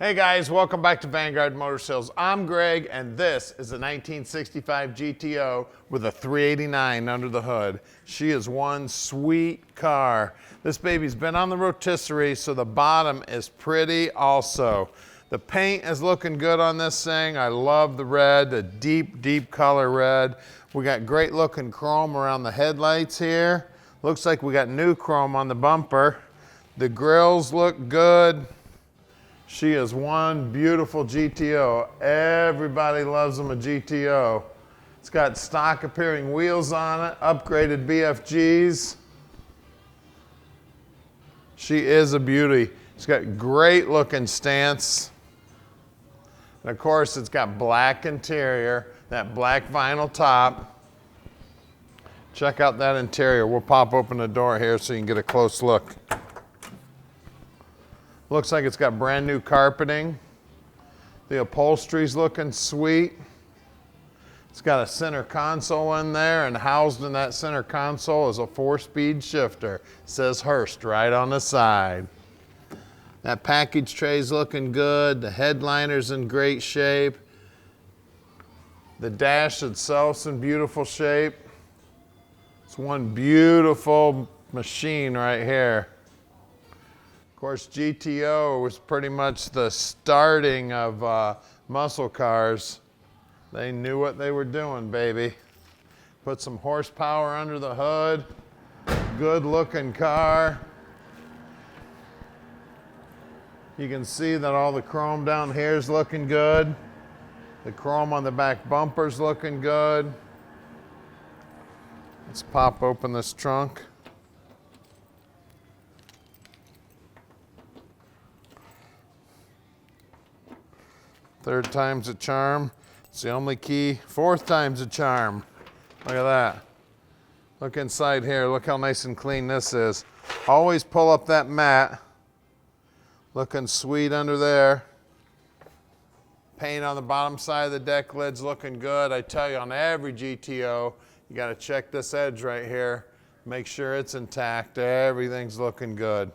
Hey guys, welcome back to Vanguard Motor Sales. I'm Greg, and this is a 1965 GTO with a 389 under the hood. She is one sweet car. This baby's been on the rotisserie, so the bottom is pretty also. The paint is looking good on this thing. I love the red, the deep color red. We got great looking chrome around the headlights here. Looks like we got new chrome on the bumper. The grills look good. She is one beautiful GTO. Everybody loves them a GTO. It's got stock appearing wheels on it, upgraded BFGs. She is a beauty. It's got great looking stance. And of course, it's got black interior, that black vinyl top. Check out that interior. We'll pop open the door here so you can get a close look. Looks like it's got brand new carpeting. The upholstery's looking sweet. It's got a center console in there, and housed in that center console is a 4-speed shifter. It says Hurst right on the side. That package tray's looking good. The headliner's in great shape. The dash itself's in beautiful shape. It's one beautiful machine right here. Of course, GTO was pretty much the starting of muscle cars. They knew what they were doing, baby. Put some horsepower under the hood. Good looking car. You can see that all the chrome down here is looking good. The chrome on the back bumper's looking good. Let's pop open this trunk. Third time's a charm. It's the only key. Fourth time's a charm. Look at that. Look inside here. Look how nice and clean this is. Always pull up that mat. Looking sweet under there. Paint on the bottom side of the deck lid's looking good. I tell you, on every GTO, you got to check this edge right here. Make sure it's intact. Everything's looking good.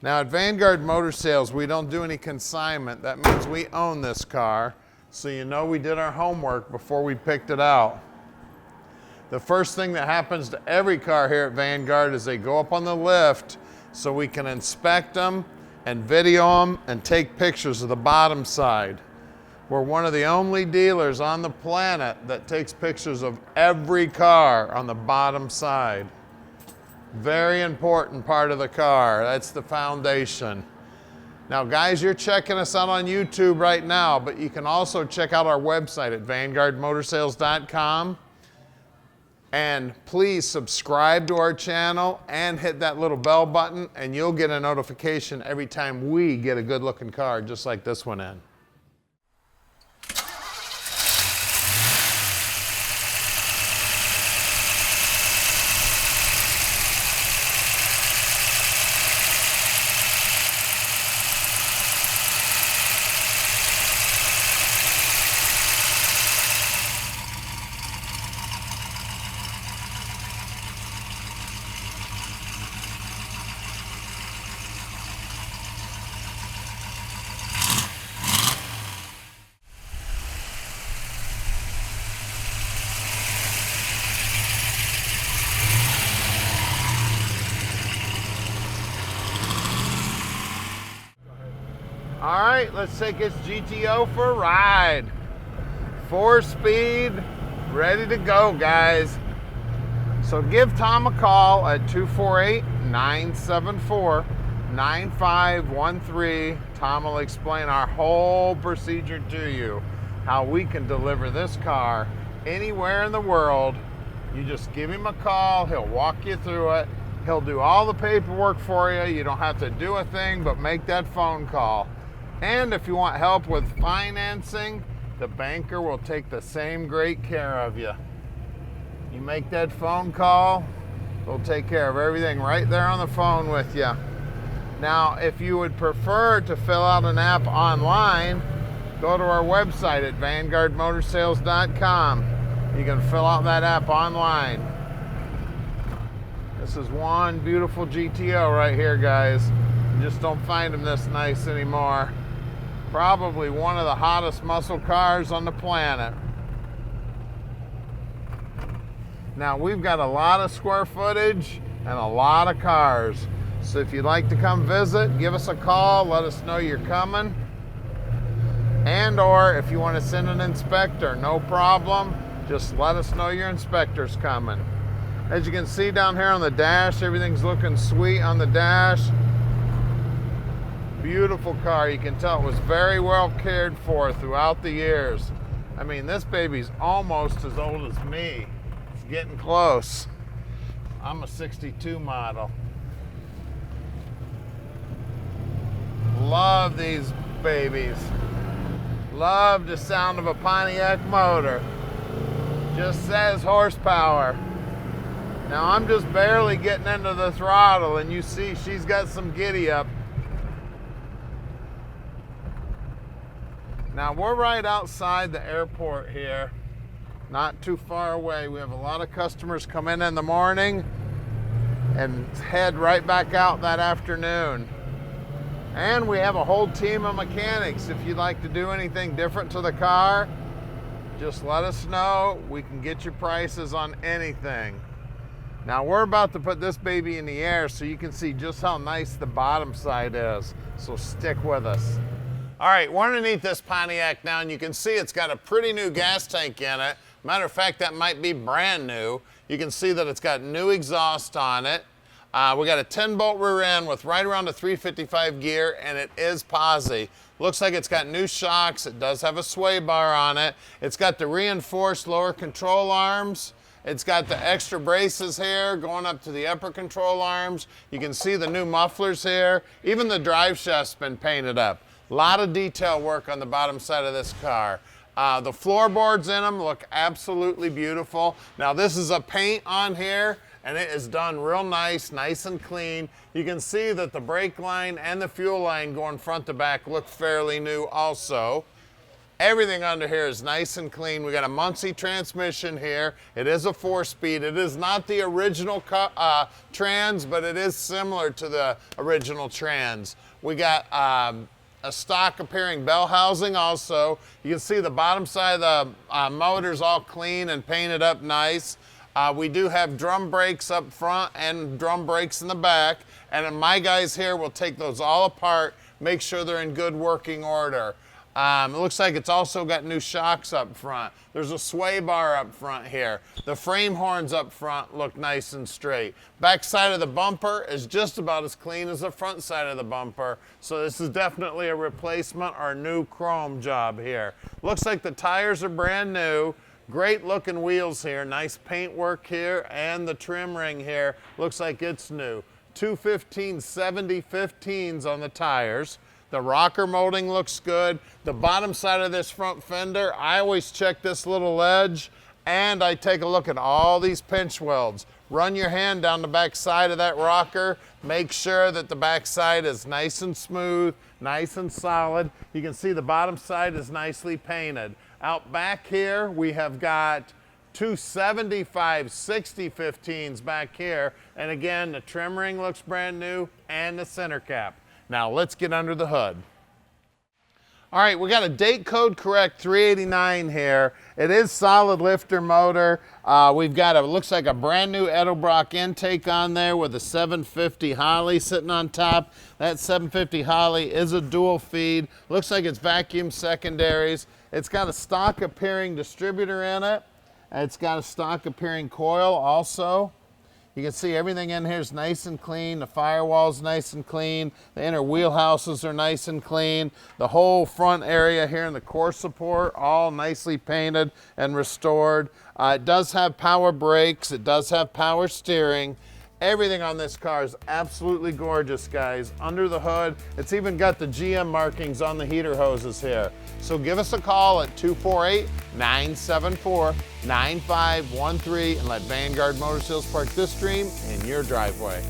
Now at Vanguard Motor Sales, we don't do any consignment. That means we own this car, so you know we did our homework before we picked it out. The first thing that happens to every car here at Vanguard is they go up on the lift so we can inspect them and video them and take pictures of the bottom side. We're one of the only dealers on the planet that takes pictures of every car on the bottom side. Very important part of the car. That's the foundation. Now guys, you're checking us out on YouTube right now, but you can also check out our website at vanguardmotorsales.com. And please subscribe to our channel and hit that little bell button, and you'll get a notification every time we get a good looking car just like this one in. All right, let's take this GTO for a ride. 4-speed, ready to go, guys. So give Tom a call at 248-974-9513. Tom will explain our whole procedure to you, how we can deliver this car anywhere in the world. You just give him a call, he'll walk you through it. He'll do all the paperwork for you. You don't have to do a thing but make that phone call. And if you want help with financing, the banker will take the same great care of you. You make that phone call, they'll take care of everything right there on the phone with you. Now, if you would prefer to fill out an app online, go to our website at vanguardmotorsales.com. You can fill out that app online. This is one beautiful GTO right here, guys. You just don't find them this nice anymore. Probably one of the hottest muscle cars on the planet. Now we've got a lot of square footage and a lot of cars. So if you'd like to come visit, give us a call, let us know you're coming. And or if you want to send an inspector, no problem. Just let us know your inspector's coming. As you can see down here on the dash, everything's looking sweet on the dash. Beautiful car. You can tell it was very well cared for throughout the years. I mean, this baby's almost as old as me. It's getting close. I'm a 62 model. Love these babies. Love the sound of a Pontiac motor. Just says horsepower. Now I'm just barely getting into the throttle and you see she's got some giddy up. Now we're right outside the airport here, not too far away. We have a lot of customers come in the morning and head right back out that afternoon. And we have a whole team of mechanics. If you'd like to do anything different to the car, just let us know. We can get you prices on anything. Now we're about to put this baby in the air so you can see just how nice the bottom side is. So stick with us. All right, we're underneath this Pontiac now, and you can see it's got a pretty new gas tank in it. Matter of fact, that might be brand new. You can see that it's got new exhaust on it. We got a 10-bolt rear end with right around a 355 gear, and it is Posi. Looks like it's got new shocks. It does have a sway bar on it. It's got the reinforced lower control arms. It's got the extra braces here going up to the upper control arms. You can see the new mufflers here. Even the drive shaft's been painted up. A lot of detail work on the bottom side of this car. The floorboards in them look absolutely beautiful. Now this is a paint on here, and it is done real nice and clean. You can see that the brake line and the fuel line going front to back look fairly new also. Everything under here is nice and clean. We got a Muncie transmission here. It is a 4-speed. It is not the original trans, but it is similar to the original trans. We got a stock appearing bell housing also. You can see the bottom side of the motor's all clean and painted up nice. We do have drum brakes up front and drum brakes in the back. And my guys here will take those all apart, make sure they're in good working order. It looks like it's also got new shocks up front. There's a sway bar up front here. The frame horns up front look nice and straight. Back side of the bumper is just about as clean as the front side of the bumper. So this is definitely a replacement or a new chrome job here. Looks like the tires are brand new. Great looking wheels here. Nice paint work here, and the trim ring here looks like it's new. 215/70 15s on the tires. The rocker molding looks good. The bottom side of this front fender, I always check this little ledge, and I take a look at all these pinch welds. Run your hand down the back side of that rocker. Make sure that the back side is nice and smooth, nice and solid. You can see the bottom side is nicely painted. Out back here, we have got 275/60 15s back here. And again, the trim ring looks brand new, and the center cap. Now let's get under the hood. All right, we got a date code correct 389 here. It is solid lifter motor. We've got looks like a brand new Edelbrock intake on there with a 750 Holley sitting on top. That 750 Holley is a dual feed. Looks like it's vacuum secondaries. It's got a stock appearing distributor in it. It's got a stock appearing coil also. You can see everything in here is nice and clean. The firewall's nice and clean. The inner wheelhouses are nice and clean. The whole front area here in the core support, all nicely painted and restored. It does have power brakes. It does have power steering. Everything on this car is absolutely gorgeous, guys. Under the hood, it's even got the GM markings on the heater hoses here. So give us a call at 248-974-9513 and let Vanguard Motor Sales park this dream in your driveway.